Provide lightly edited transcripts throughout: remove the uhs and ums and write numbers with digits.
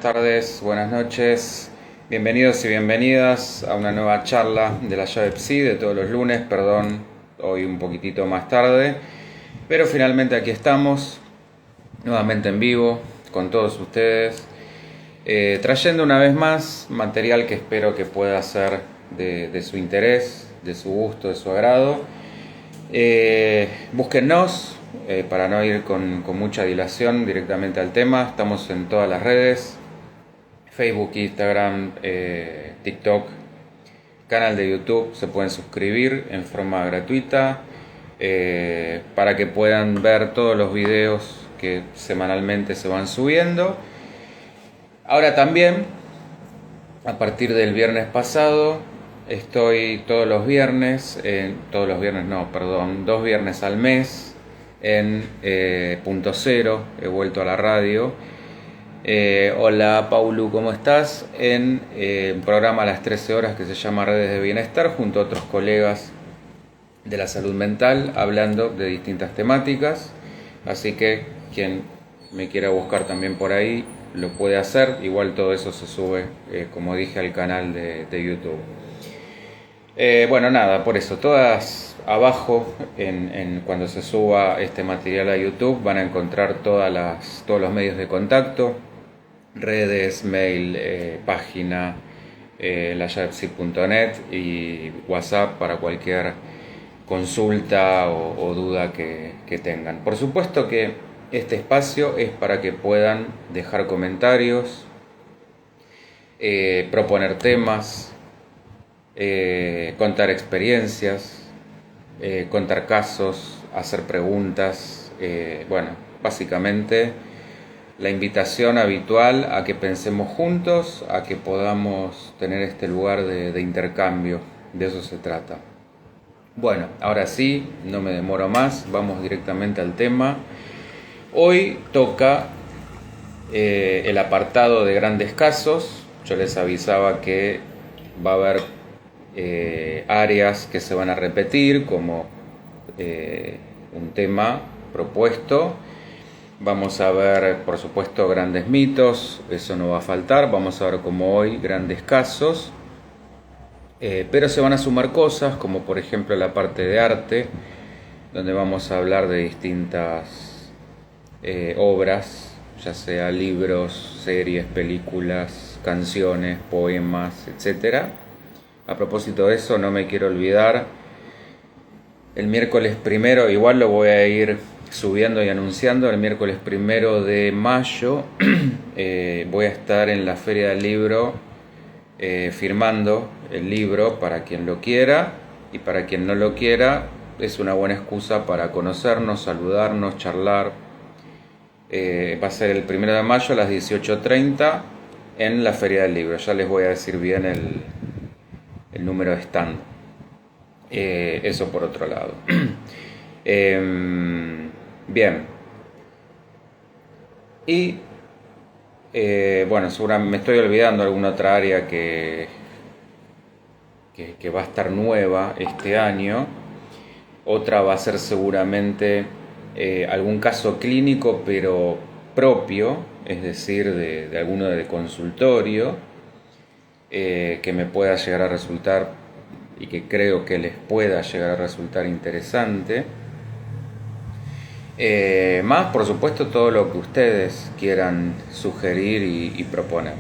tardes, buenas noches, bienvenidos y bienvenidas a una nueva charla de la llave Psi de todos los lunes, perdón, hoy un poquitito más tarde, pero finalmente aquí estamos, nuevamente en vivo, con todos ustedes, trayendo una vez más material que espero que pueda ser de su interés, de su gusto, de su agrado. Búsquennos. Para no ir con mucha dilación directamente al tema, estamos en todas las redes, Facebook, Instagram, TikTok, canal de YouTube, se pueden suscribir en forma gratuita para que puedan ver todos los videos que semanalmente se van subiendo. Ahora también, a partir del viernes pasado, estoy todos los viernes, dos viernes al mes, en Punto Cero, he vuelto a la radio. Hola Paulu, ¿cómo estás? En un programa a las 13 horas que se llama Redes de Bienestar, junto a otros colegas de la salud mental, hablando de distintas temáticas. Así que quien me quiera buscar también por ahí, lo puede hacer. Igual todo eso se sube, como dije, al canal de YouTube. Bueno, nada, por eso, todas abajo, cuando se suba este material a YouTube, van a encontrar todos los medios de contacto, redes, mail, página, layavepsi.net y WhatsApp para cualquier consulta o duda que tengan. Por supuesto que este espacio es para que puedan dejar comentarios, proponer temas, contar experiencias, contar casos, hacer preguntas, bueno, básicamente la invitación habitual a que pensemos juntos, a que podamos tener este lugar de intercambio, de eso se trata. Bueno, ahora sí, no me demoro más, vamos directamente al tema. Hoy toca el apartado de grandes casos. Yo les avisaba que va a haber áreas que se van a repetir como un tema propuesto. Vamos a ver, por supuesto, grandes mitos, eso no va a faltar. Vamos a ver, como hoy, grandes casos, pero se van a sumar cosas como por ejemplo la parte de arte, donde vamos a hablar de distintas obras, ya sea libros, series, películas, canciones, poemas, etcétera. A propósito de eso, no me quiero olvidar, el miércoles primero, igual lo voy a ir subiendo y anunciando, el miércoles 1 de mayo voy a estar en la Feria del Libro firmando el libro para quien lo quiera, y para quien no lo quiera es una buena excusa para conocernos, saludarnos, charlar. Va a ser el 1 de mayo a las 18:30 en la Feria del Libro, ya les voy a decir bien el número de stand. Eso por otro lado. Bien. Y bueno, seguramente me estoy olvidando alguna otra área que va a estar nueva este año. Otra va a ser seguramente algún caso clínico, pero propio, es decir, de alguno de consultorio, que me pueda llegar a resultar y que creo que les pueda llegar a resultar interesante. Más, por supuesto, todo lo que ustedes quieran sugerir y proponer.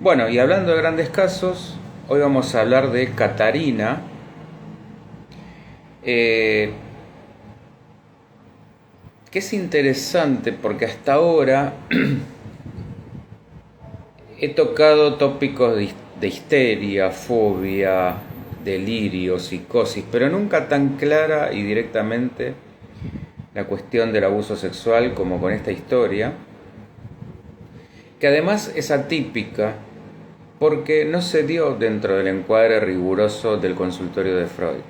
Bueno, y hablando de grandes casos, hoy vamos a hablar de Catarina, que es interesante porque hasta ahora he tocado tópicos de histeria, fobia, delirio, psicosis, pero nunca tan clara y directamente la cuestión del abuso sexual como con esta historia, que además es atípica porque no se dio dentro del encuadre riguroso del consultorio de Freud.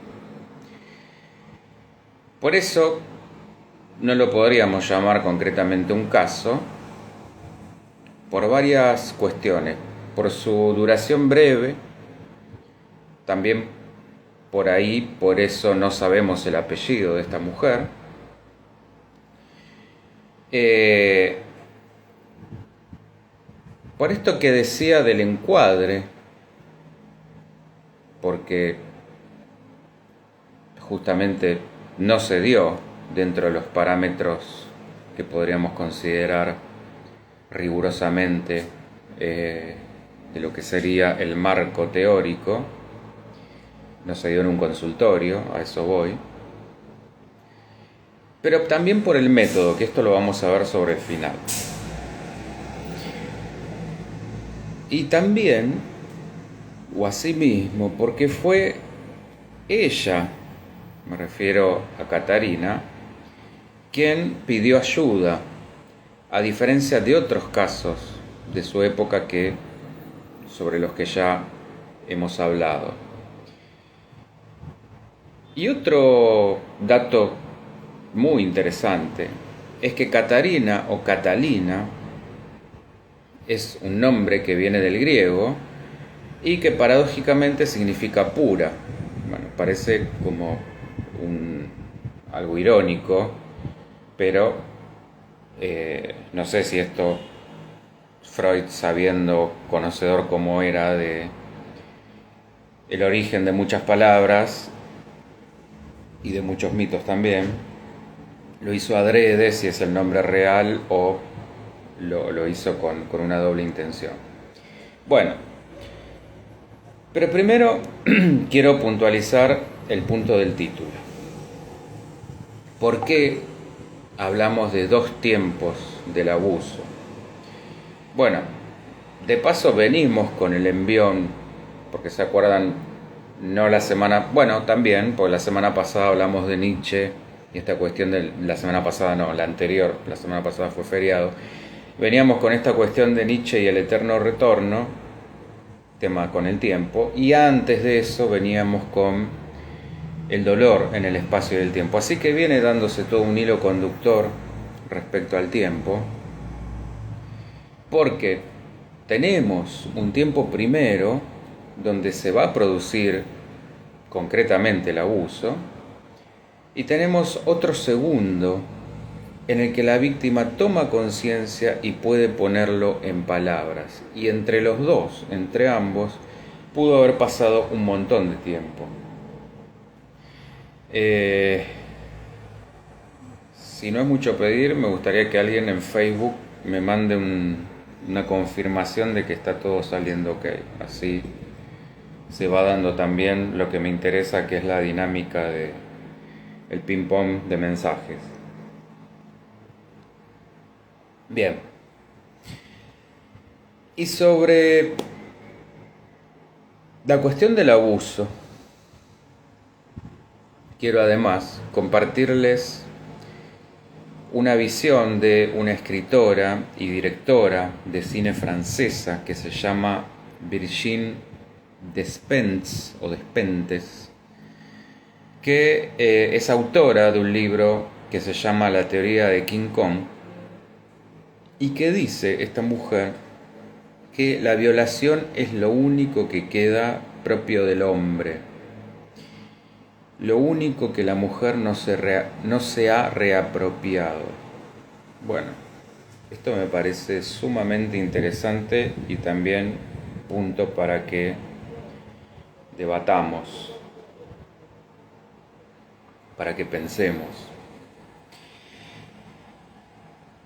Por eso no lo podríamos llamar concretamente un caso, por varias cuestiones. Por su duración breve, también por ahí, por eso no sabemos el apellido de esta mujer. por esto que decía del encuadre, porque justamente no se dio dentro de los parámetros que podríamos considerar rigurosamente de lo que sería el marco teórico, no se dio en un consultorio, a eso voy, pero también por el método, que esto lo vamos a ver sobre el final. Y también, o asimismo, porque fue ella, me refiero a Catarina, quien pidió ayuda, a diferencia de otros casos de su época sobre los que ya hemos hablado. Y otro dato muy interesante es que Catarina o Catalina es un nombre que viene del griego y que paradójicamente significa pura. Bueno, parece como algo irónico, pero no sé si esto Freud, sabiendo, conocedor como era de el origen de muchas palabras y de muchos mitos también, lo hizo adrede, si es el nombre real, o lo hizo con una doble intención. Bueno, pero primero quiero puntualizar el punto del título. ¿Por qué hablamos de dos tiempos del abuso? Bueno, de paso venimos con el envión, porque se acuerdan, no la semana, bueno, también, porque la semana pasada hablamos de Nietzsche, y esta cuestión de la semana pasada, no, la anterior, la semana pasada fue feriado. Veníamos con esta cuestión de Nietzsche y el eterno retorno, tema con el tiempo, y antes de eso veníamos con el dolor en el espacio y el tiempo. Así que viene dándose todo un hilo conductor respecto al tiempo, porque tenemos un tiempo primero donde se va a producir concretamente el abuso, y tenemos otro segundo en el que la víctima toma conciencia y puede ponerlo en palabras. Y entre los dos, entre ambos, pudo haber pasado un montón de tiempo. Si no es mucho pedir, me gustaría que alguien en Facebook me mande una confirmación de que está todo saliendo ok. Así se va dando también lo que me interesa, que es la dinámica de el ping pong de mensajes. Bien. Y sobre la cuestión del abuso, quiero además compartirles una visión de una escritora y directora de cine francesa que se llama Virginie Despentes, que es autora de un libro que se llama La teoría de King Kong, y que dice esta mujer que la violación es lo único que queda propio del hombre, lo único que la mujer no se ha reapropiado. Bueno, esto me parece sumamente interesante y también punto para que debatamos, para que pensemos.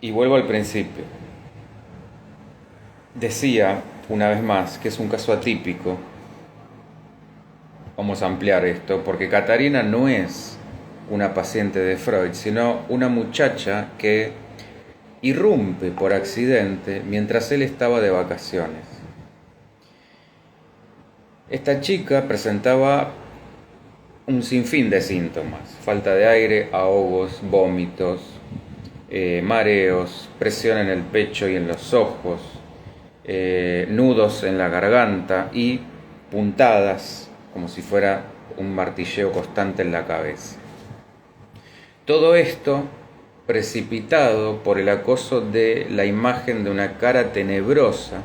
Y vuelvo al principio. Decía, una vez más, que es un caso atípico. Vamos a ampliar esto, porque Catarina no es una paciente de Freud, sino una muchacha que irrumpe por accidente mientras él estaba de vacaciones. Esta chica presentaba un sinfín de síntomas: falta de aire, ahogos, vómitos, mareos, presión en el pecho y en los ojos, nudos en la garganta y puntadas, como si fuera un martilleo constante en la cabeza. Todo esto precipitado por el acoso de la imagen de una cara tenebrosa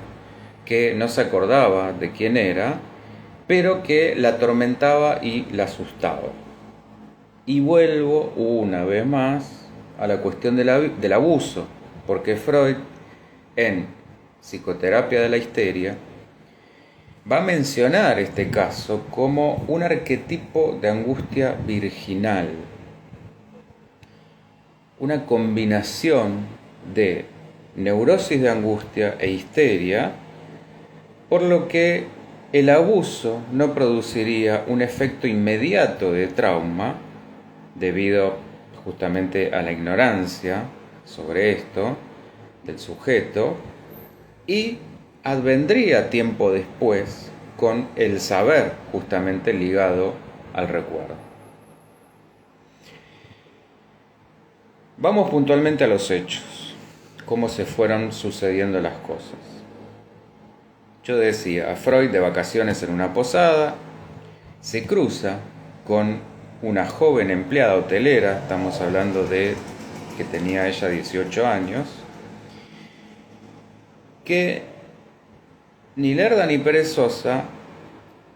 que no se acordaba de quién era, pero que la atormentaba y la asustaba. Y vuelvo una vez más a la cuestión del abuso, porque Freud, en Psicoterapia de la histeria, va a mencionar este caso como un arquetipo de angustia virginal, una combinación de neurosis de angustia e histeria, por lo que el abuso no produciría un efecto inmediato de trauma debido justamente a la ignorancia sobre esto del sujeto, y advendría tiempo después con el saber justamente ligado al recuerdo. Vamos puntualmente a los hechos, cómo se fueron sucediendo las cosas. Yo decía, a Freud de vacaciones en una posada, se cruza con una joven empleada hotelera, estamos hablando de que tenía ella 18 años, que ni lerda ni perezosa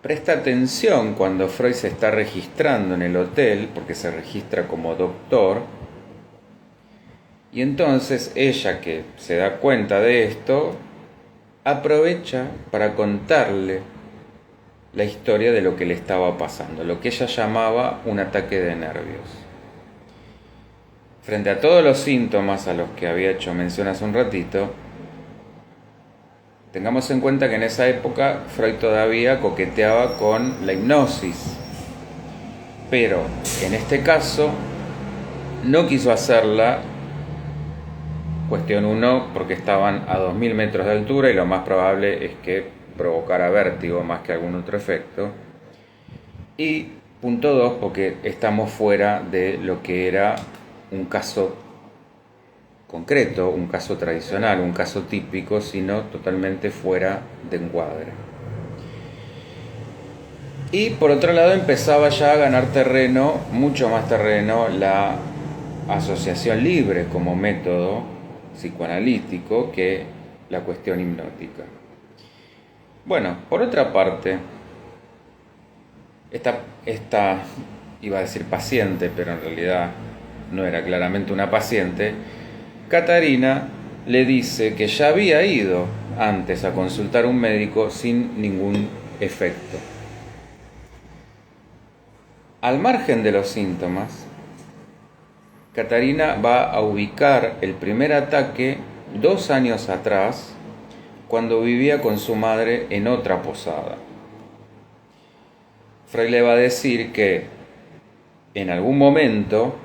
presta atención cuando Freud se está registrando en el hotel, porque se registra como doctor, y entonces ella, que se da cuenta de esto, aprovecha para contarle la historia de lo que le estaba pasando, lo que ella llamaba un ataque de nervios. Frente a todos los síntomas a los que había hecho mención hace un ratito, tengamos en cuenta que en esa época Freud todavía coqueteaba con la hipnosis, pero en este caso no quiso hacerla, cuestión 1, porque estaban a 2000 metros de altura y lo más probable es que provocara vértigo más que algún otro efecto, y punto 2, porque estamos fuera de lo que era un caso concreto, un caso tradicional, un caso típico, sino totalmente fuera de encuadre. Y por otro lado empezaba ya a ganar terreno, mucho más terreno, la asociación libre como método psicoanalítico que la cuestión hipnótica. Bueno, por otra parte, esta iba a decir paciente, pero en realidad no era claramente una paciente, Catarina le dice que ya había ido antes a consultar a un médico sin ningún efecto. Al margen de los síntomas, Catarina va a ubicar el primer ataque 2 años atrás, cuando vivía con su madre en otra posada. Freud le va a decir que en algún momento,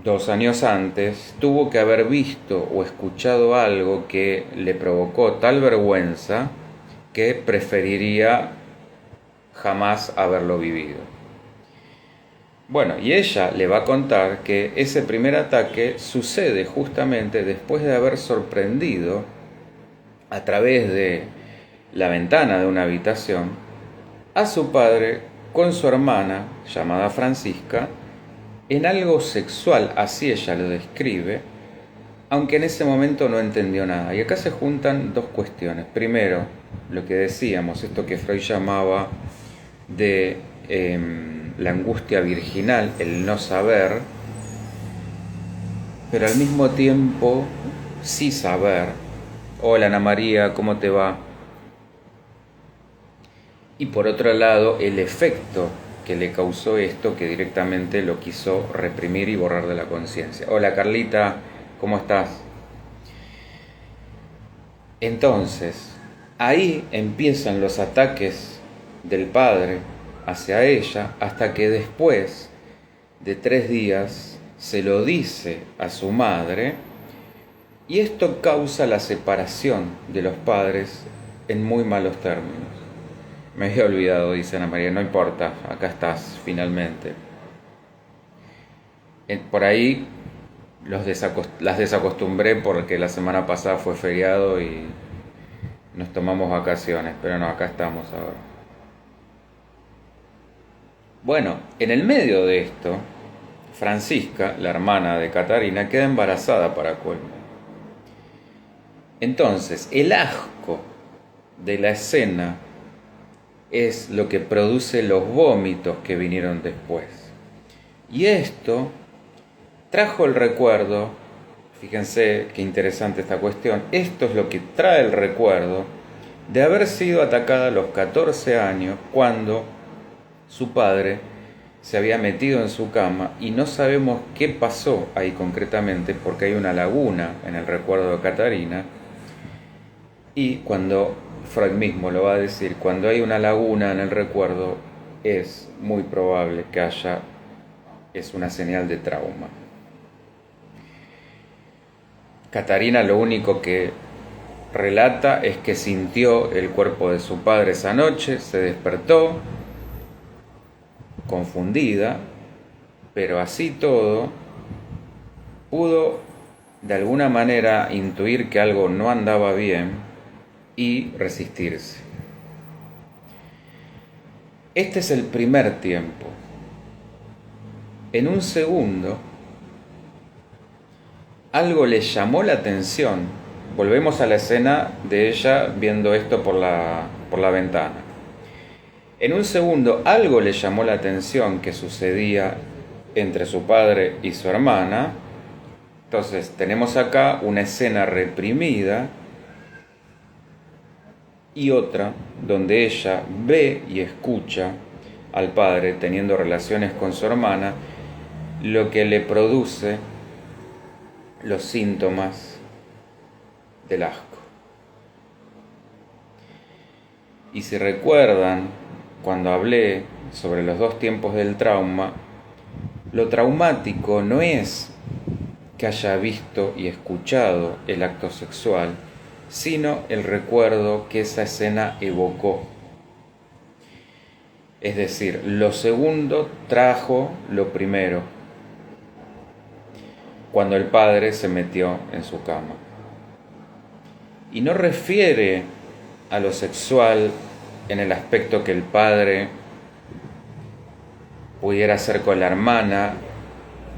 2 años antes, tuvo que haber visto o escuchado algo que le provocó tal vergüenza que preferiría jamás haberlo vivido. Bueno, y ella le va a contar que ese primer ataque sucede justamente después de haber sorprendido a través de la ventana de una habitación a su padre con su hermana, llamada Francisca, en algo sexual, así ella lo describe, aunque en ese momento no entendió nada. Y acá se juntan dos cuestiones. Primero, lo que decíamos, esto que Freud llamaba de la angustia virginal, el no saber, pero al mismo tiempo sí saber. Hola Ana María, ¿cómo te va? Y por otro lado, el efecto que le causó esto, que directamente lo quiso reprimir y borrar de la conciencia. Hola Carlita, ¿cómo estás? Entonces, ahí empiezan los ataques del padre hacia ella, hasta que después de 3 días se lo dice a su madre, y esto causa la separación de los padres en muy malos términos. Me había olvidado, dice Ana María, no importa, acá estás finalmente. Por ahí las desacostumbré porque la semana pasada fue feriado y nos tomamos vacaciones, pero no, acá estamos ahora. Bueno, en el medio de esto, Francisca, la hermana de Catarina, queda embarazada para colmo. Entonces, el asco de la escena es lo que produce los vómitos que vinieron después. Y esto trajo el recuerdo Fíjense qué interesante esta cuestión. Esto es lo que trae el recuerdo de haber sido atacada a los 14 años cuando su padre se había metido en su cama y no sabemos qué pasó ahí concretamente porque hay una laguna en el recuerdo de Catarina y cuando Freud mismo lo va a decir, cuando hay una laguna en el recuerdo es muy probable que es una señal de trauma. Catarina lo único que relata es que sintió el cuerpo de su padre esa noche, se despertó confundida, pero así todo pudo de alguna manera intuir que algo no andaba bien y resistirse. Este es el primer tiempo. En un segundo, algo le llamó la atención. Volvemos a la escena de ella viendo esto por la ventana. En un segundo, algo le llamó la atención que sucedía entre su padre y su hermana. Entonces, tenemos acá una escena reprimida y otra donde ella ve y escucha al padre teniendo relaciones con su hermana, lo que le produce los síntomas del asco. Y si recuerdan, cuando hablé sobre los dos tiempos del trauma, lo traumático no es que haya visto y escuchado el acto sexual, sino el recuerdo que esa escena evocó. Es decir, lo segundo trajo lo primero, cuando el padre se metió en su cama. Y no refiere a lo sexual en el aspecto que el padre pudiera hacer con la hermana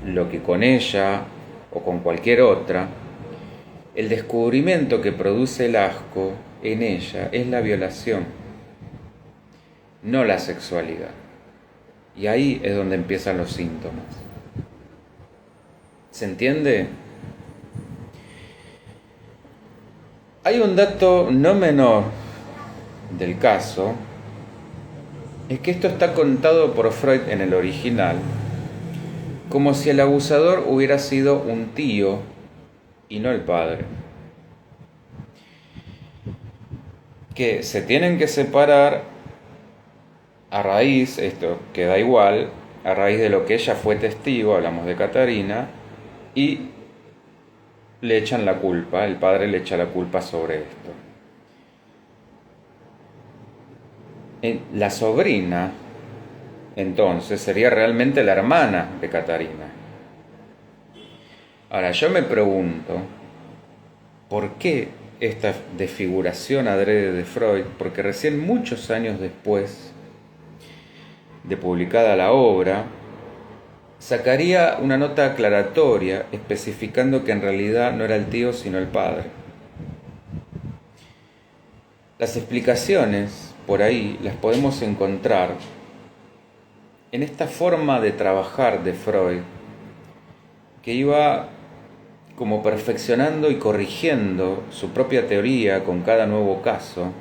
lo que con ella o con cualquier otra. El descubrimiento que produce el asco en ella es la violación, no la sexualidad. Y ahí es donde empiezan los síntomas. ¿Se entiende? Hay un dato no menor del caso, es que esto está contado por Freud en el original, como si el abusador hubiera sido un tío y no el padre. Que se tienen que separar a raíz, esto queda igual, a raíz de lo que ella fue testigo, hablamos de Catarina, y le echan la culpa, el padre le echa la culpa sobre esto. La sobrina, entonces, sería realmente la hermana de Catarina. Ahora, yo me pregunto, ¿por qué esta desfiguración adrede de Freud? Porque recién muchos años después de publicada la obra, sacaría una nota aclaratoria especificando que en realidad no era el tío sino el padre. Las explicaciones por ahí las podemos encontrar en esta forma de trabajar de Freud, que iba como perfeccionando y corrigiendo su propia teoría con cada nuevo caso,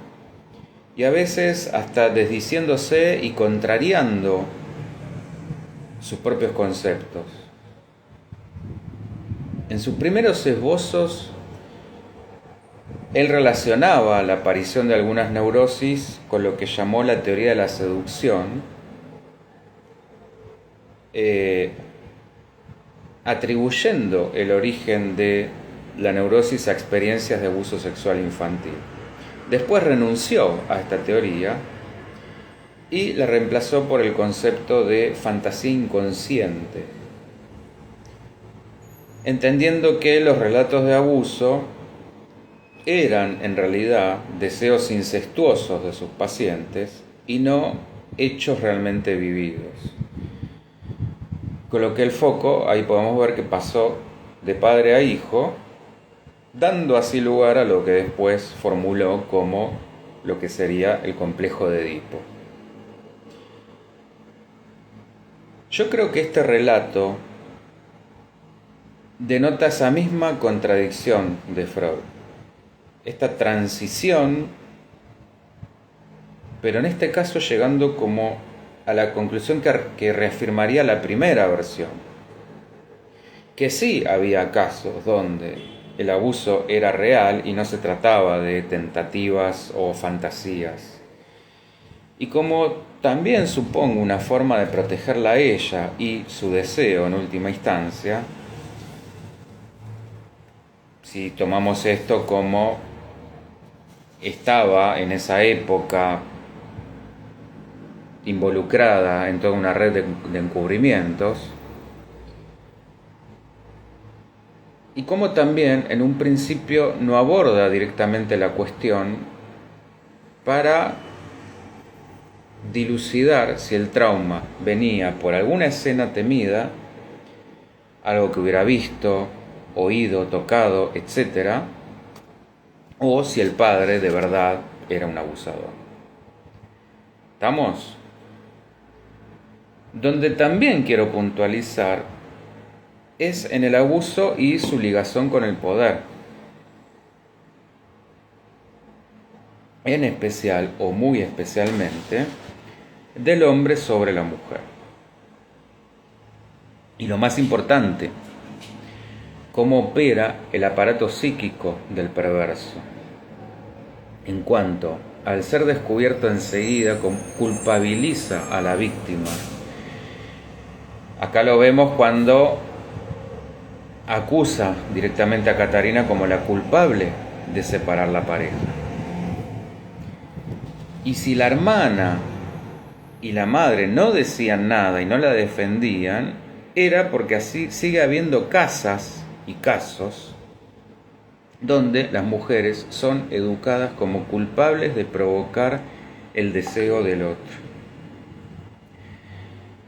y a veces hasta desdiciéndose y contrariando sus propios conceptos. En sus primeros esbozos, él relacionaba la aparición de algunas neurosis con lo que llamó la teoría de la seducción, atribuyendo el origen de la neurosis a experiencias de abuso sexual infantil. Después renunció a esta teoría y la reemplazó por el concepto de fantasía inconsciente, entendiendo que los relatos de abuso eran en realidad deseos incestuosos de sus pacientes y no hechos realmente vividos. Con lo que el foco, ahí podemos ver que pasó de padre a hijo, dando así lugar a lo que después formuló como lo que sería el complejo de Edipo. Yo creo que este relato denota esa misma contradicción de Freud, esta transición, pero en este caso llegando como a la conclusión que reafirmaría la primera versión, que sí había casos donde el abuso era real y no se trataba de tentativas o fantasías, y como también supongo una forma de protegerla a ella y su deseo en última instancia, si tomamos esto como estaba en esa época involucrada en toda una red de encubrimientos, y como también en un principio no aborda directamente la cuestión para dilucidar si el trauma venía por alguna escena temida, algo que hubiera visto, oído, tocado, etc., o si el padre de verdad era un abusador. ¿Estamos? Donde también quiero puntualizar es en el abuso y su ligación con el poder. En especial, o muy especialmente, del hombre sobre la mujer. Y lo más importante, cómo opera el aparato psíquico del perverso, en cuanto, al ser descubierto enseguida, culpabiliza a la víctima. Acá lo vemos cuando acusa directamente a Catarina como la culpable de separar la pareja. Y si la hermana y la madre no decían nada y no la defendían, era porque así sigue habiendo casas y casos donde las mujeres son educadas como culpables de provocar el deseo del otro.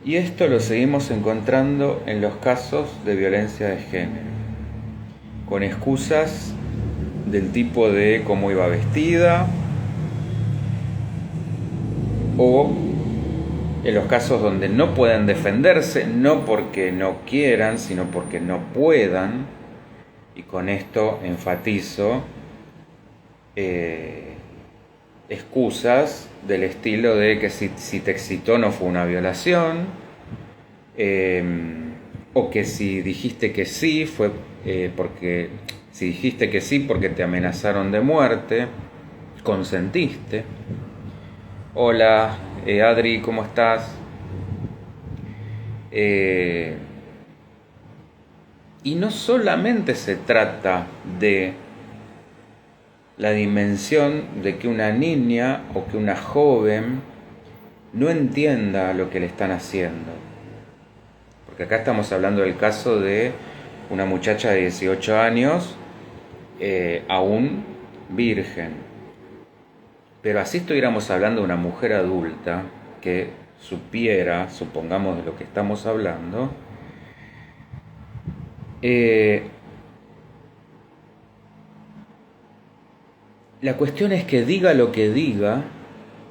Y esto lo seguimos encontrando en los casos de violencia de género, con excusas del tipo de cómo iba vestida, o en los casos donde no pueden defenderse, no porque no quieran, sino porque no puedan, y con esto enfatizo excusas del estilo de que si te excitó no fue una violación, o que si dijiste que sí fue porque si dijiste que sí porque te amenazaron de muerte, consentiste. Hola, Adri, ¿cómo estás? Y no solamente se trata de la dimensión de que una niña o que una joven no entienda lo que le están haciendo. Porque acá estamos hablando del caso de una muchacha de 18 años, aún virgen. Pero así estuviéramos hablando de una mujer adulta que supiera, supongamos de lo que estamos hablando, la cuestión es que diga lo que diga,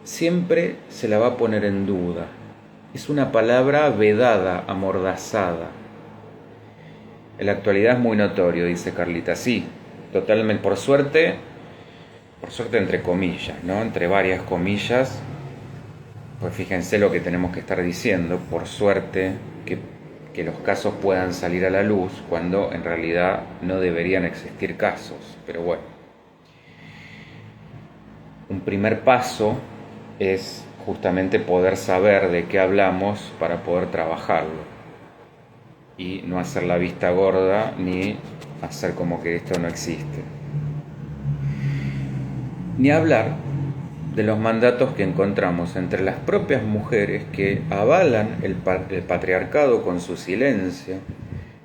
siempre se la va a poner en duda. Es una palabra vedada, amordazada. En la actualidad es muy notorio, dice Carlita. Sí, totalmente, por suerte entre comillas, ¿no? Entre varias comillas, pues fíjense lo que tenemos que estar diciendo, por suerte que los casos puedan salir a la luz, cuando en realidad no deberían existir casos, pero bueno. Un primer paso es justamente poder saber de qué hablamos para poder trabajarlo y no hacer la vista gorda ni hacer como que esto no existe. Ni hablar de los mandatos que encontramos entre las propias mujeres que avalan el patriarcado con su silencio,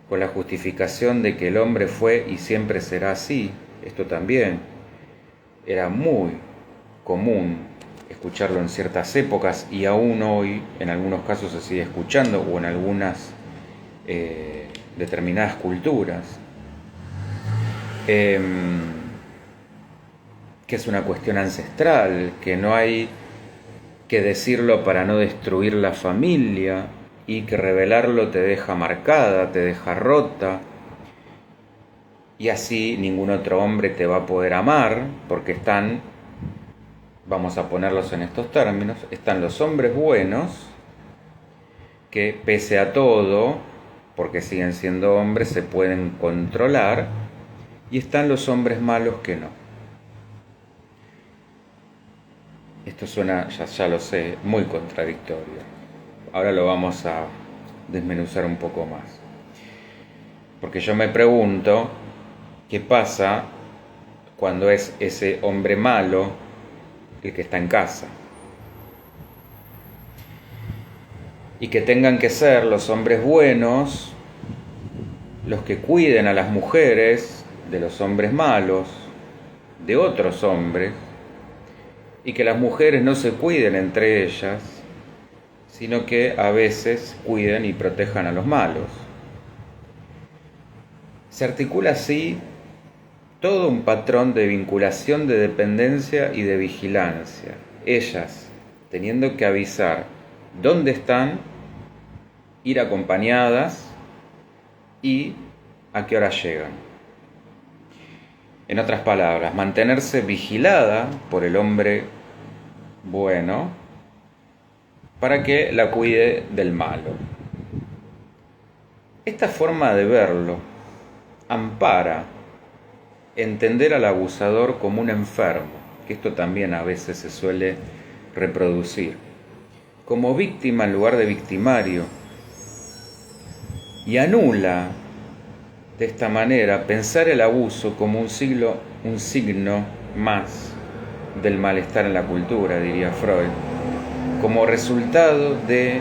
con la justificación de que el hombre fue y siempre será así. Esto también era muy común escucharlo en ciertas épocas y aún hoy en algunos casos se sigue escuchando, o en algunas determinadas culturas, que es una cuestión ancestral, que no hay que decirlo para no destruir la familia y que revelarlo te deja marcada, te deja rota, y así ningún otro hombre te va a poder amar, porque están, vamos a ponerlos en estos términos, están los hombres buenos, que pese a todo, porque siguen siendo hombres, se pueden controlar, y están los hombres malos que no. Esto suena, ya lo sé, muy contradictorio. Ahora lo vamos a desmenuzar un poco más. Porque yo me pregunto, ¿qué pasa cuando es ese hombre malo el que está en casa? Y que tengan que ser los hombres buenos los que cuiden a las mujeres de los hombres malos, de otros hombres, y que las mujeres no se cuiden entre ellas, sino que a veces cuiden y protejan a los malos. Se articula así todo un patrón de vinculación, de dependencia y de vigilancia. Ellas teniendo que avisar dónde están, ir acompañadas y a qué hora llegan. En otras palabras, mantenerse vigilada por el hombre bueno para que la cuide del malo. Esta forma de verlo ampara entender al abusador como un enfermo, que esto también a veces se suele reproducir, como víctima en lugar de victimario, y anula de esta manera pensar el abuso como un signo más del malestar en la cultura, diría Freud, como resultado de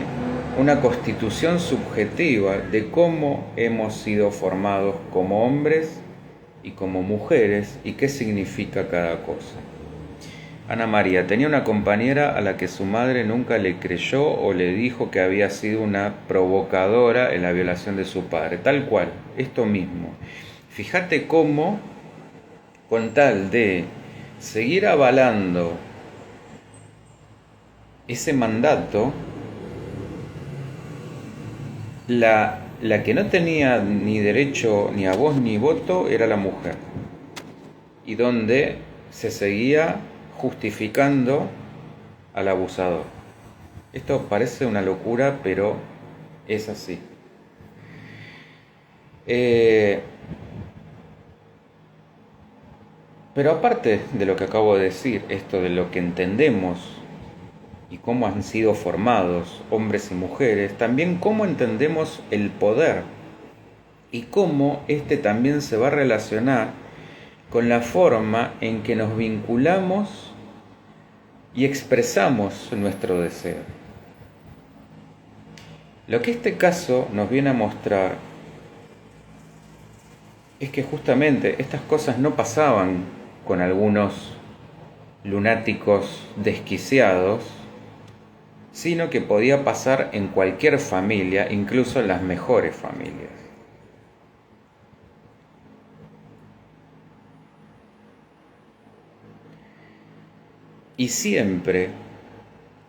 una constitución subjetiva de cómo hemos sido formados como hombres y como mujeres y qué significa cada cosa. Ana María tenía una compañera a la que su madre nunca le creyó o le dijo que había sido una provocadora en la violación de su padre. Tal cual, esto mismo. Fíjate cómo, con tal de seguir avalando ese mandato, la que no tenía ni derecho ni a voz ni voto era la mujer. Y donde se seguía justificando al abusador. Esto parece una locura, pero es así. Pero aparte de lo que acabo de decir, esto de lo que entendemos y cómo han sido formados hombres y mujeres, también cómo entendemos el poder y cómo este también se va a relacionar con la forma en que nos vinculamos y expresamos nuestro deseo. Lo que este caso nos viene a mostrar es que justamente estas cosas no pasaban con algunos lunáticos desquiciados, sino que podía pasar en cualquier familia, incluso en las mejores familias. Y siempre,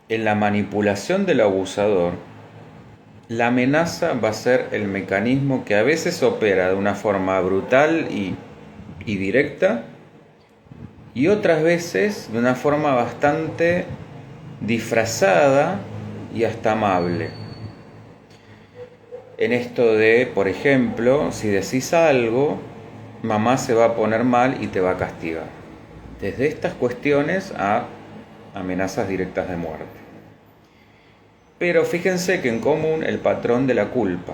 en la manipulación del abusador, la amenaza va a ser el mecanismo que a veces opera de una forma brutal y directa, y otras veces de una forma bastante disfrazada y hasta amable. En esto de, por ejemplo, si decís algo, mamá se va a poner mal y te va a castigar. Desde estas cuestiones a amenazas directas de muerte. Pero fíjense que en común el patrón de la culpa.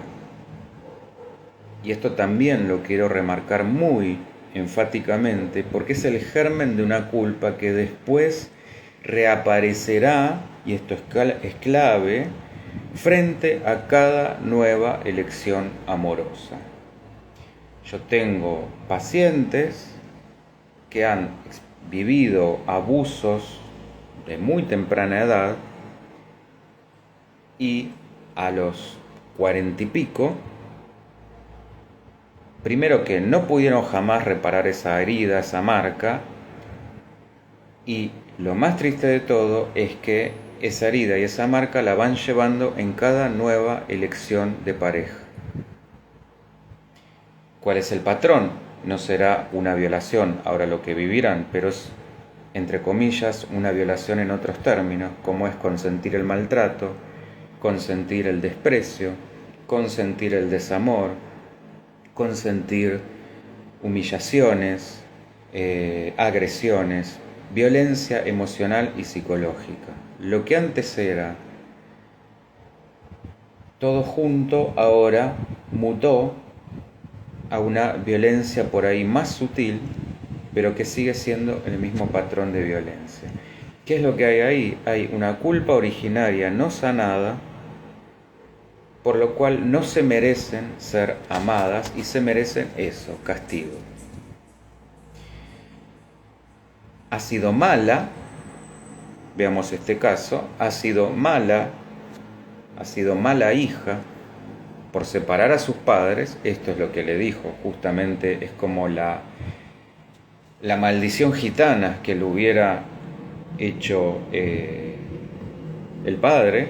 Y esto también lo quiero remarcar muy enfáticamente, porque es el germen de una culpa que después reaparecerá, y esto es clave, frente a cada nueva elección amorosa. Yo tengo pacientes que han vivido abusos de muy temprana edad y a los 40 y pico, primero que no pudieron jamás reparar esa herida, esa marca, y lo más triste de todo es que esa herida y esa marca la van llevando en cada nueva elección de pareja. ¿Cuál es el patrón? no será una violación ahora lo que vivirán, pero es, entre comillas, una violación en otros términos, como es consentir el maltrato, consentir el desprecio, consentir el desamor, consentir humillaciones, agresiones, violencia emocional y psicológica. Lo que antes era todo junto, ahora mutó a una violencia por ahí más sutil, pero que sigue siendo el mismo patrón de violencia. ¿Qué es lo que hay ahí? Hay una culpa originaria no sanada, por lo cual no se merecen ser amadas y se merecen eso, castigo. Ha sido mala, veamos este caso, ha sido mala hija por separar a sus padres. Esto es lo que le dijo, justamente es como la maldición gitana que le hubiera hecho el padre,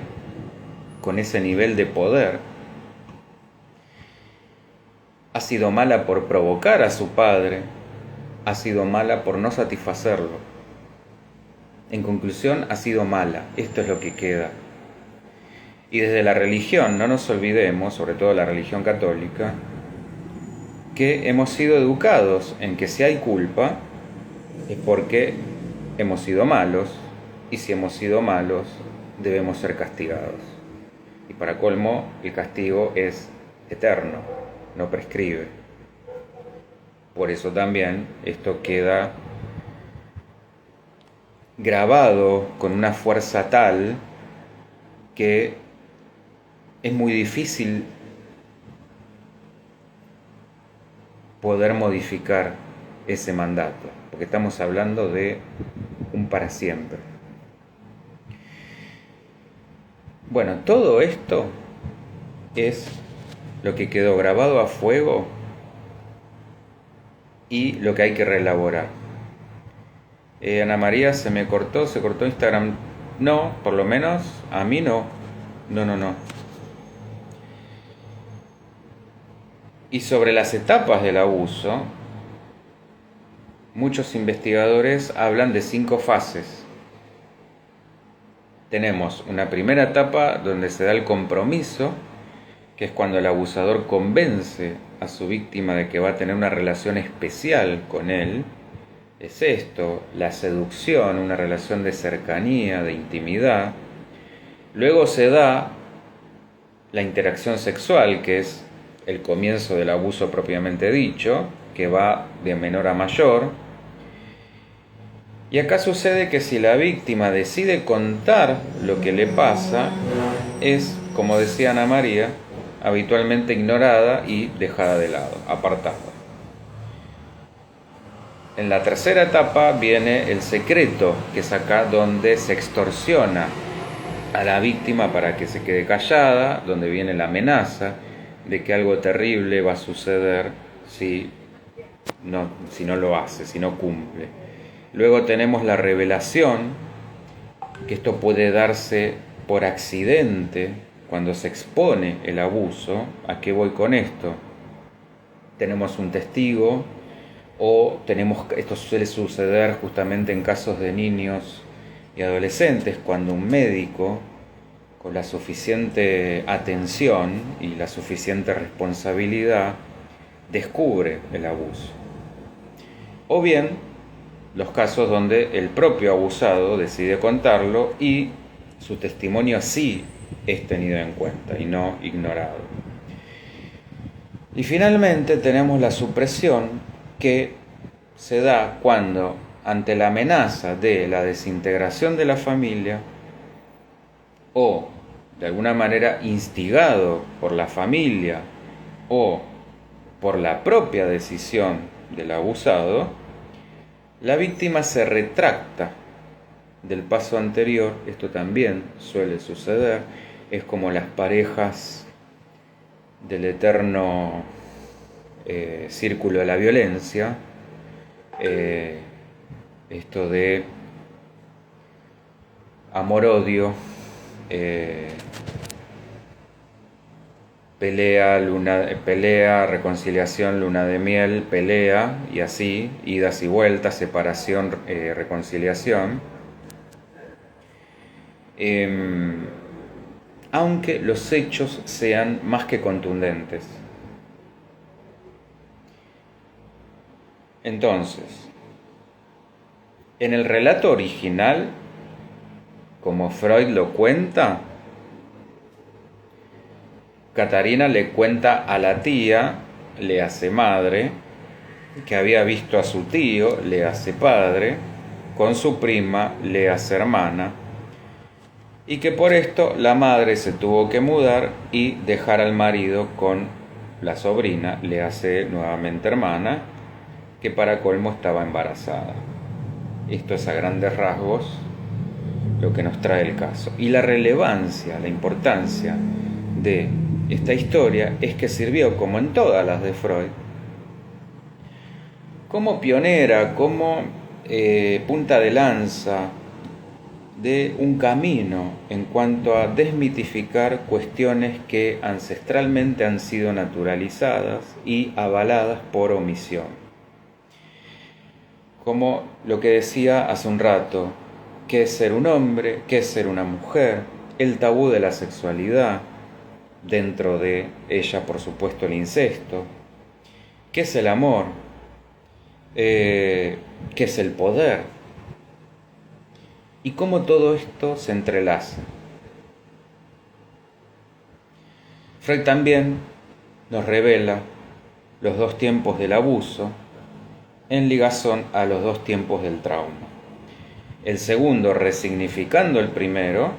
con ese nivel de poder. Ha sido mala por provocar a su padre, ha sido mala por no satisfacerlo. En conclusión, ha sido mala. Esto es lo que queda. Y desde la religión, no nos olvidemos, sobre todo la religión católica, que hemos sido educados en que si hay culpa es porque hemos sido malos, y si hemos sido malos debemos ser castigados. Y para colmo, el castigo es eterno, no prescribe. Por eso también esto queda grabado con una fuerza tal que es muy difícil poder modificar ese mandato, porque estamos hablando de un para siempre. Bueno, todo esto es lo que quedó grabado a fuego y lo que hay que reelaborar. Ana María, se cortó Instagram. No, por lo menos a mí no. No. Y sobre las etapas del abuso, muchos investigadores hablan de 5 fases. Tenemos una primera etapa donde se da el compromiso, que es cuando el abusador convence a su víctima de que va a tener una relación especial con él. Es esto, la seducción, una relación de cercanía, de intimidad. Luego se da la interacción sexual, que es el comienzo del abuso propiamente dicho, que va de menor a mayor. Y acá sucede que si la víctima decide contar lo que le pasa, es, como decía Ana María, habitualmente ignorada y dejada de lado, apartada. En la tercera etapa viene el secreto, que es acá donde se extorsiona a la víctima para que se quede callada, donde viene la amenaza de que algo terrible va a suceder si no lo hace, si no cumple. Luego tenemos la revelación, que esto puede darse por accidente cuando se expone el abuso. ¿A qué voy con esto? Tenemos un testigo, esto suele suceder justamente en casos de niños y adolescentes, cuando un médico, con la suficiente atención y la suficiente responsabilidad, descubre el abuso. O bien los casos donde el propio abusado decide contarlo y su testimonio sí es tenido en cuenta y no ignorado. Y finalmente tenemos la supresión, que se da cuando, ante la amenaza de la desintegración de la familia, o de alguna manera instigado por la familia o por la propia decisión del abusado, la víctima se retracta del paso anterior. Esto también suele suceder, es como las parejas del eterno círculo de la violencia, esto de amor-odio, pelea, reconciliación, luna de miel, pelea, y así, idas y vueltas, separación, reconciliación. Aunque los hechos sean más que contundentes. Entonces, en el relato original, como Freud lo cuenta, Catarina le cuenta a la tía, le hace madre, que había visto a su tío, le hace padre, con su prima, le hace hermana, y que por esto la madre se tuvo que mudar y dejar al marido con la sobrina, le hace nuevamente hermana, que para colmo estaba embarazada. Esto es a grandes rasgos lo que nos trae el caso. Y la relevancia, la importancia de esta historia es que sirvió, como en todas las de Freud, como pionera, como punta de lanza de un camino en cuanto a desmitificar cuestiones que ancestralmente han sido naturalizadas y avaladas por omisión. Como lo que decía hace un rato, qué es ser un hombre, qué es ser una mujer, el tabú de la sexualidad, dentro de ella por supuesto el incesto, qué es el amor, qué es el poder, y cómo todo esto se entrelaza. Freud también nos revela los dos tiempos del abuso en ligazón a los dos tiempos del trauma. El segundo resignificando el primero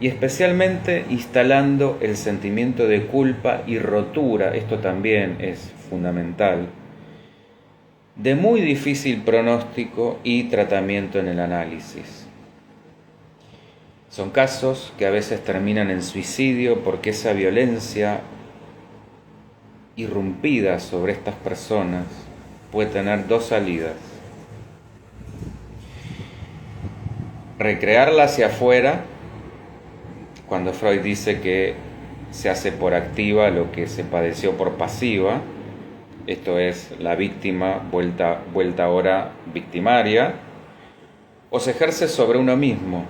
y especialmente instalando el sentimiento de culpa y rotura, esto también es fundamental, de muy difícil pronóstico y tratamiento en el análisis. Son casos que a veces terminan en suicidio porque esa violencia irrumpida sobre estas personas puede tener dos salidas. Recrearla hacia afuera, cuando Freud dice que se hace por activa lo que se padeció por pasiva, esto es la víctima vuelta ahora victimaria, o se ejerce sobre uno mismo,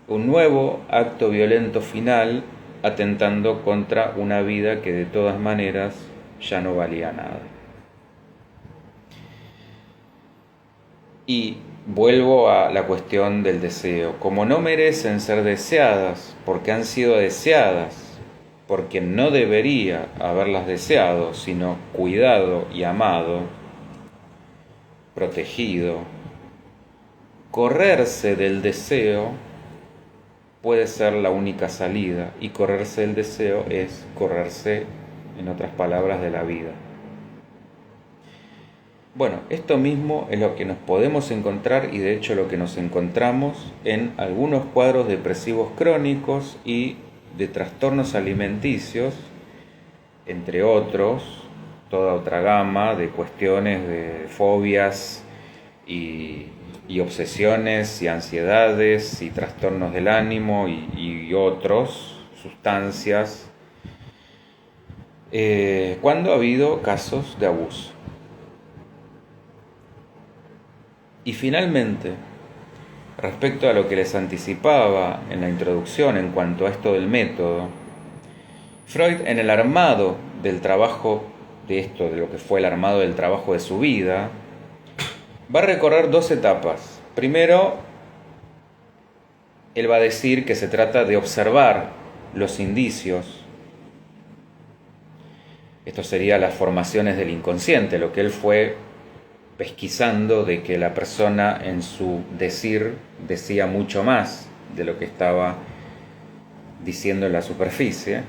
un nuevo acto violento final atentando contra una vida que de todas maneras ya no valía nada. Y vuelvo a la cuestión del deseo. Como no merecen ser deseadas porque han sido deseadas por quien no debería haberlas deseado, sino cuidado y amado, protegido, correrse del deseo puede ser la única salida, y correrse del deseo es correrse, en otras palabras, de la vida. Bueno, esto mismo es lo que nos podemos encontrar, y de hecho lo que nos encontramos en algunos cuadros depresivos crónicos y de trastornos alimenticios, entre otros, toda otra gama de cuestiones de fobias y obsesiones y ansiedades y trastornos del ánimo y otros, sustancias, cuando ha habido casos de abuso. Y finalmente, respecto a lo que les anticipaba en la introducción en cuanto a esto del método, Freud, en el armado del trabajo de esto, de lo que fue el armado del trabajo de su vida, va a recorrer dos etapas. Primero, él va a decir que se trata de observar los indicios. Esto sería las formaciones del inconsciente, lo que él fue pesquisando de que la persona en su decir decía mucho más de lo que estaba diciendo en la superficie.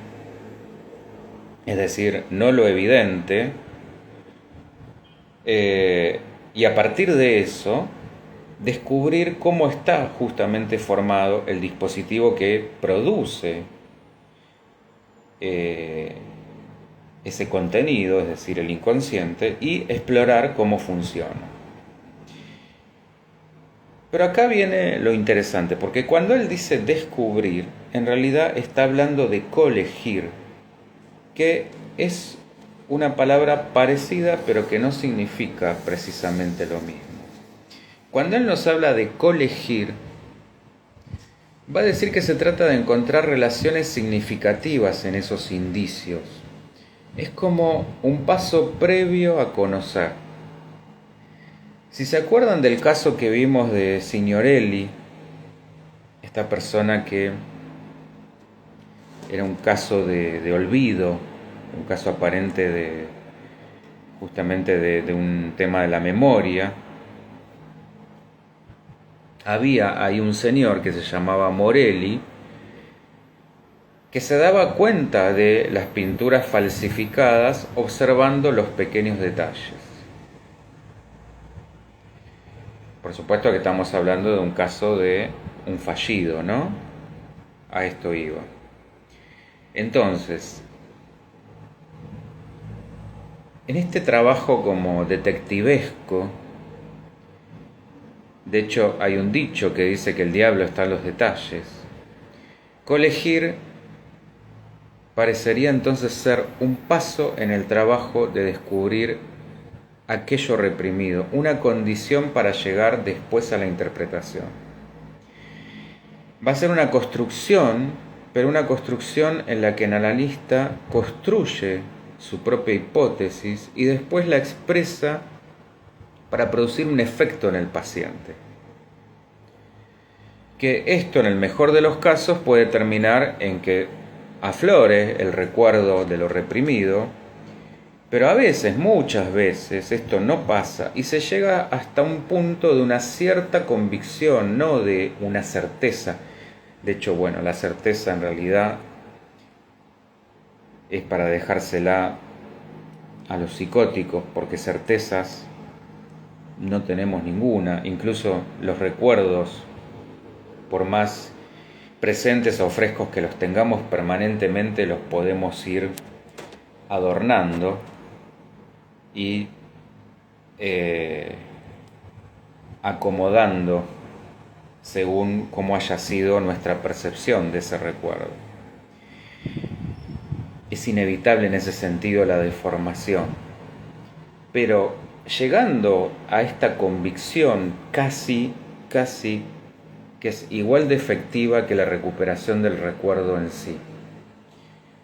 Es decir, no lo evidente. Y a partir de eso, descubrir cómo está justamente formado el dispositivo que produce ese contenido, es decir, el inconsciente, y explorar cómo funciona. Pero acá viene lo interesante, porque cuando él dice descubrir, en realidad está hablando de colegir. que es una palabra parecida, pero que no significa precisamente lo mismo. Cuando él nos habla de colegir, va a decir que se trata de encontrar relaciones significativas en esos indicios. Es como un paso previo a conocer. Si se acuerdan del caso que vimos de Signorelli, esta persona que era un caso de olvido, un caso aparente justamente de un tema de la memoria, había ahí un señor que se llamaba Morelli, que se daba cuenta de las pinturas falsificadas observando los pequeños detalles. Por supuesto que estamos hablando de un caso de un fallido, ¿no? A esto iba. Entonces, en este trabajo como detectivesco, de hecho hay un dicho que dice que el diablo está en los detalles, colegir parecería entonces ser un paso en el trabajo de descubrir aquello reprimido, una condición para llegar después a la interpretación. Va a ser una construcción, pero una construcción en la que el analista construye su propia hipótesis y después la expresa para producir un efecto en el paciente. Que esto, en el mejor de los casos, puede terminar en que aflore el recuerdo de lo reprimido, pero a veces, muchas veces, esto no pasa y se llega hasta un punto de una cierta convicción, no de una certeza. De hecho, bueno, la certeza en realidad es para dejársela a los psicóticos, porque certezas no tenemos ninguna. Incluso los recuerdos, por más presentes o frescos que los tengamos permanentemente, los podemos ir adornando y acomodando según cómo haya sido nuestra percepción de ese recuerdo. Es inevitable en ese sentido la deformación, pero llegando a esta convicción casi que es igual de efectiva que la recuperación del recuerdo en sí.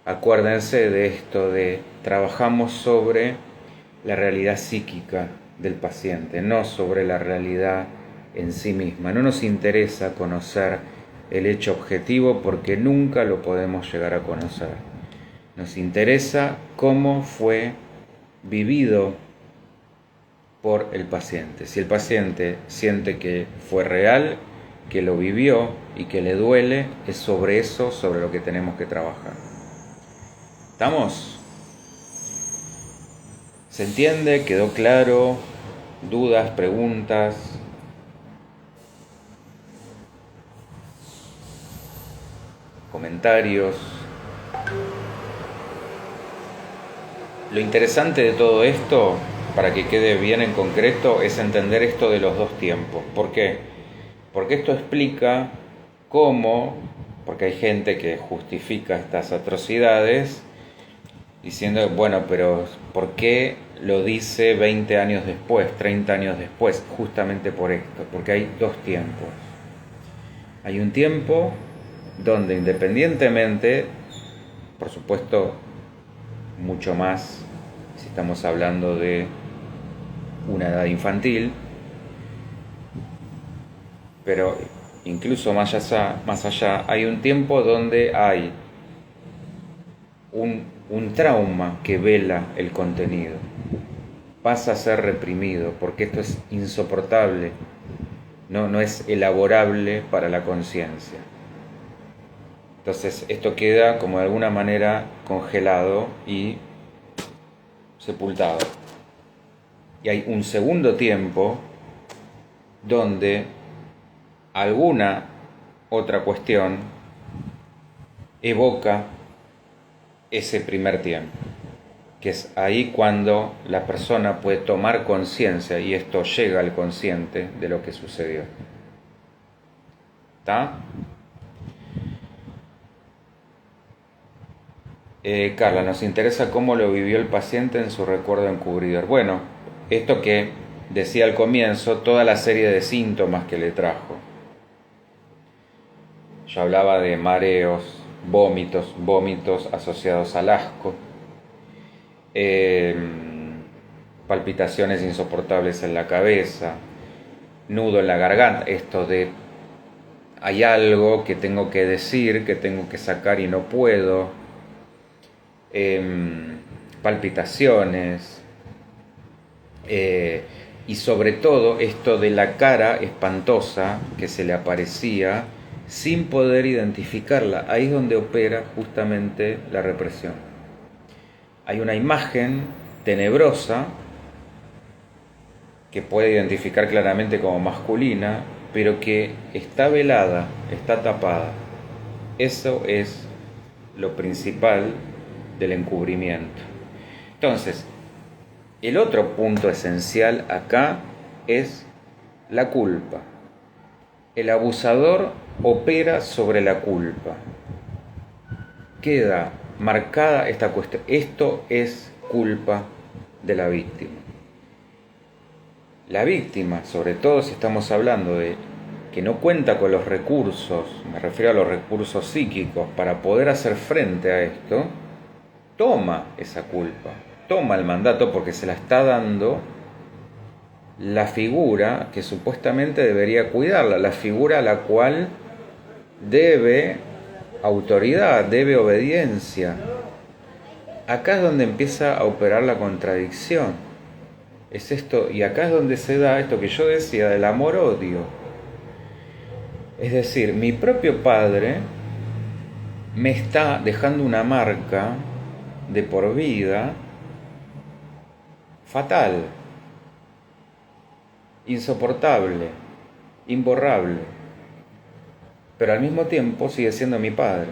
Acuérdense de esto de trabajamos sobre la realidad psíquica del paciente, no sobre la realidad en sí misma. No nos interesa conocer el hecho objetivo porque nunca lo podemos llegar a conocer. Nos interesa cómo fue vivido por el paciente. Si el paciente siente que fue real, que lo vivió y que le duele, es sobre eso sobre lo que tenemos que trabajar. ¿Estamos? ¿Se entiende? ¿Quedó claro? ¿Dudas? ¿Preguntas? ¿Comentarios? Lo interesante de todo esto, para que quede bien en concreto, es entender esto de los dos tiempos. ¿Por qué? Porque esto explica cómo, porque hay gente que justifica estas atrocidades diciendo, bueno, pero ¿por qué lo dice 20 años después, 30 años después? Justamente por esto, porque hay dos tiempos. Hay un tiempo donde independientemente, por supuesto, mucho más si estamos hablando de una edad infantil, pero incluso más allá hay un tiempo donde hay un trauma que vela el contenido, pasa a ser reprimido porque esto es insoportable, no es elaborable para la conciencia. Entonces esto queda como de alguna manera congelado y sepultado. Y hay un segundo tiempo donde alguna otra cuestión evoca ese primer tiempo, que es ahí cuando la persona puede tomar conciencia y esto llega al consciente de lo que sucedió. ¿Está? Carla, nos interesa cómo lo vivió el paciente en su recuerdo encubridor. Bueno, esto que decía al comienzo, toda la serie de síntomas que le trajo. Yo hablaba de mareos, vómitos asociados al asco, palpitaciones insoportables en la cabeza, nudo en la garganta, esto de hay algo que tengo que decir, que tengo que sacar y no puedo, palpitaciones, y sobre todo esto de la cara espantosa que se le aparecía sin poder identificarla. Ahí es donde opera justamente la represión. Hay una imagen tenebrosa que puede identificar claramente como masculina, pero que está velada, está tapada. Eso es lo principal del encubrimiento. Entonces, el otro punto esencial acá es la culpa. El abusador opera sobre la culpa. Queda marcada esta cuestión. Esto es culpa de la víctima. La víctima, sobre todo si estamos hablando de que no cuenta con los recursos, me refiero a los recursos psíquicos, para poder hacer frente a esto, toma esa culpa, toma el mandato porque se la está dando la figura que supuestamente debería cuidarla, la figura a la cual debe autoridad, debe obediencia. Acá es donde empieza a operar la contradicción. Es esto, y acá es donde se da esto que yo decía del amor-odio. Es decir, mi propio padre me está dejando una marca de por vida fatal, insoportable, imborrable, pero al mismo tiempo sigue siendo mi padre.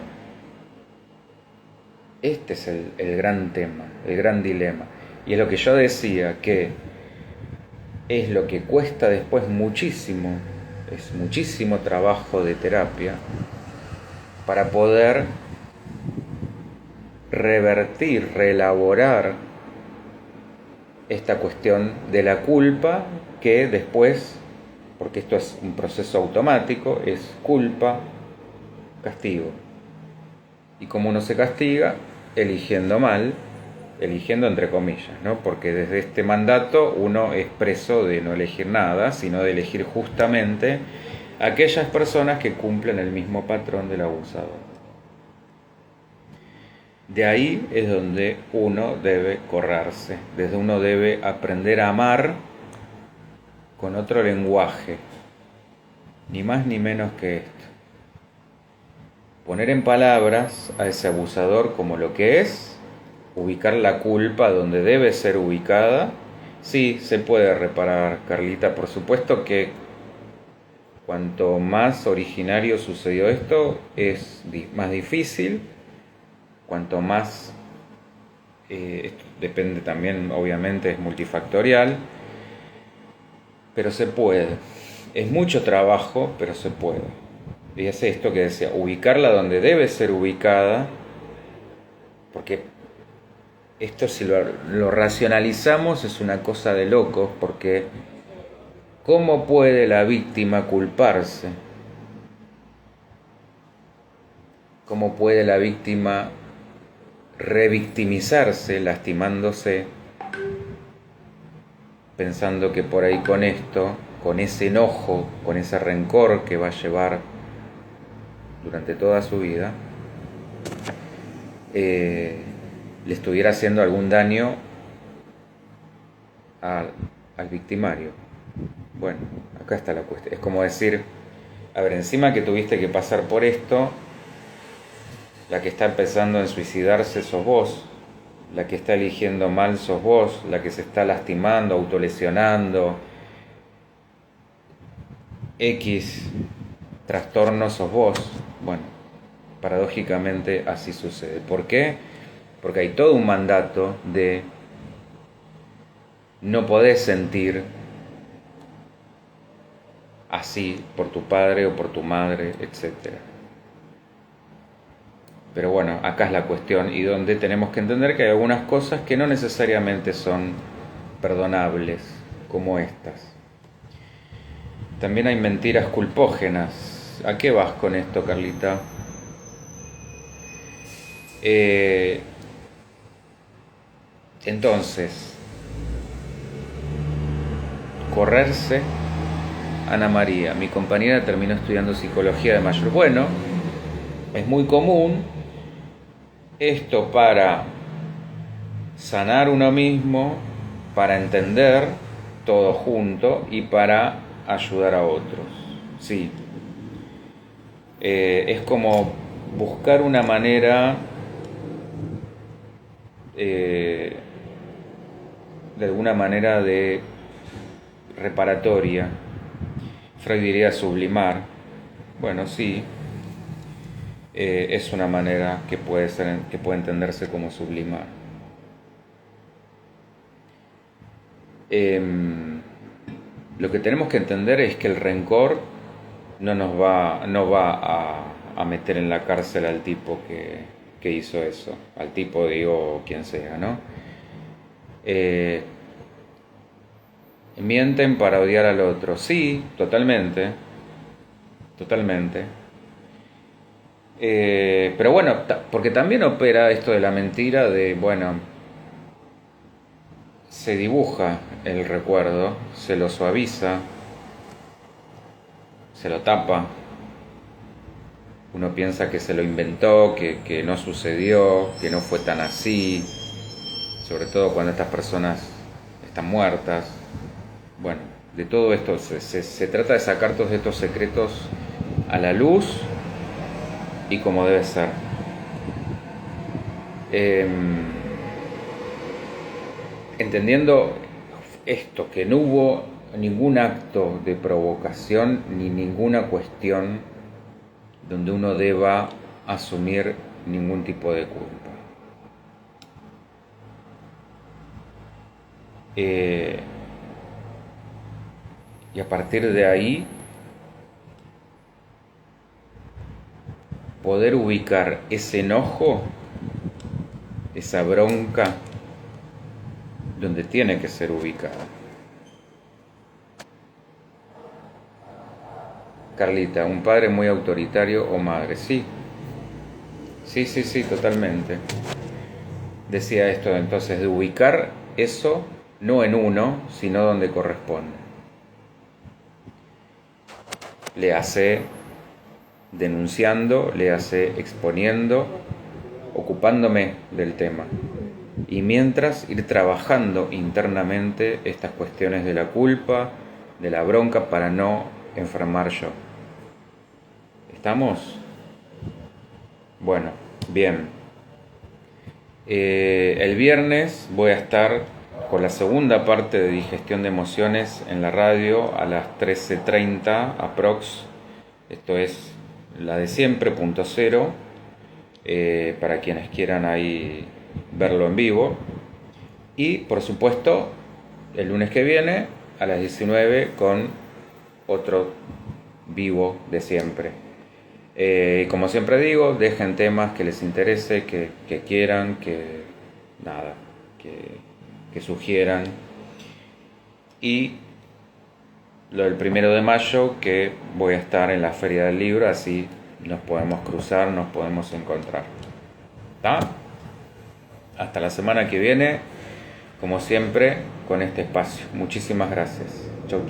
Este es el gran tema, el gran dilema. Y es lo que yo decía, que es lo que cuesta después muchísimo, es muchísimo trabajo de terapia para poder revertir, reelaborar esta cuestión de la culpa que después, porque esto es un proceso automático, es culpa, castigo. Y como uno se castiga, eligiendo mal, eligiendo entre comillas, ¿no? Porque desde este mandato uno es preso de no elegir nada, sino de elegir justamente aquellas personas que cumplen el mismo patrón del abusador. De ahí es donde uno debe correrse, desde uno debe aprender a amar con otro lenguaje, ni más ni menos que esto. Poner en palabras a ese abusador como lo que es, ubicar la culpa donde debe ser ubicada. Sí, se puede reparar, Carlita, por supuesto que cuanto más originario sucedió esto, es más difícil. Cuanto más, esto depende también, obviamente es multifactorial, pero se puede. Es mucho trabajo, pero se puede. Y es esto que decía, ubicarla donde debe ser ubicada, porque esto si lo racionalizamos es una cosa de locos, porque ¿cómo puede la víctima culparse? ¿Cómo puede la víctima revictimizarse, lastimándose, pensando que por ahí con esto, con ese enojo, con ese rencor que va a llevar durante toda su vida, le estuviera haciendo algún daño al victimario? Bueno, acá está la cuestión. Es como decir, a ver, encima que tuviste que pasar por esto, la que está empezando en suicidarse sos vos, la que está eligiendo mal sos vos, la que se está lastimando, autolesionando, X trastorno sos vos. Bueno, paradójicamente así sucede. ¿Por qué? Porque hay todo un mandato de no podés sentir así por tu padre o por tu madre, etc. Pero bueno, acá es la cuestión y donde tenemos que entender que hay algunas cosas que no necesariamente son perdonables, como estas. También hay mentiras culpógenas. ¿A qué vas con esto, Carlita? Entonces, correrse. Ana María, mi compañera terminó estudiando psicología de mayor. Bueno, es muy común esto para sanar uno mismo, para entender todo junto y para ayudar a otros. Sí, es como buscar una manera de alguna manera de reparatoria. Freud diría sublimar. Bueno, sí, es una manera que puede entenderse como sublimar. Lo que tenemos que entender es que el rencor no va a meter en la cárcel al tipo que hizo eso, al tipo, digo, quien sea, ¿no? Mienten para odiar al otro, sí, totalmente, totalmente. Pero bueno, porque también opera esto de la mentira de, bueno, se dibuja el recuerdo, se lo suaviza, se lo tapa, uno piensa que se lo inventó, que no sucedió, que no fue tan así, sobre todo cuando estas personas están muertas. Bueno, de todo esto se trata de sacar todos estos secretos a la luz y como debe ser. Entendiendo esto, que no hubo ningún acto de provocación ni ninguna cuestión donde uno deba asumir ningún tipo de culpa. Y a partir de ahí poder ubicar ese enojo, esa bronca, donde tiene que ser ubicada. Carlita, un padre muy autoritario o madre, sí. Sí, totalmente. Decía esto entonces de ubicar eso no en uno, sino donde corresponde. Le hace denunciando, le hace exponiendo, ocupándome del tema. Y mientras ir trabajando internamente estas cuestiones de la culpa, de la bronca, para no enfermar yo. ¿Estamos? Bueno, bien. El viernes voy a estar con la segunda parte de digestión de emociones en la radio a las 13:30 aprox. Esto es la de siempre, punto cero, para quienes quieran ahí verlo en vivo. Y por supuesto, el lunes que viene a las 19 con otro vivo de siempre. Como siempre digo, dejen temas que les interese, que quieran, que sugieran. Y lo del 1 de mayo, que voy a estar en la Feria del Libro, así nos podemos cruzar, nos podemos encontrar. ¿Está? Hasta la semana que viene, como siempre, con este espacio. Muchísimas gracias. Chau.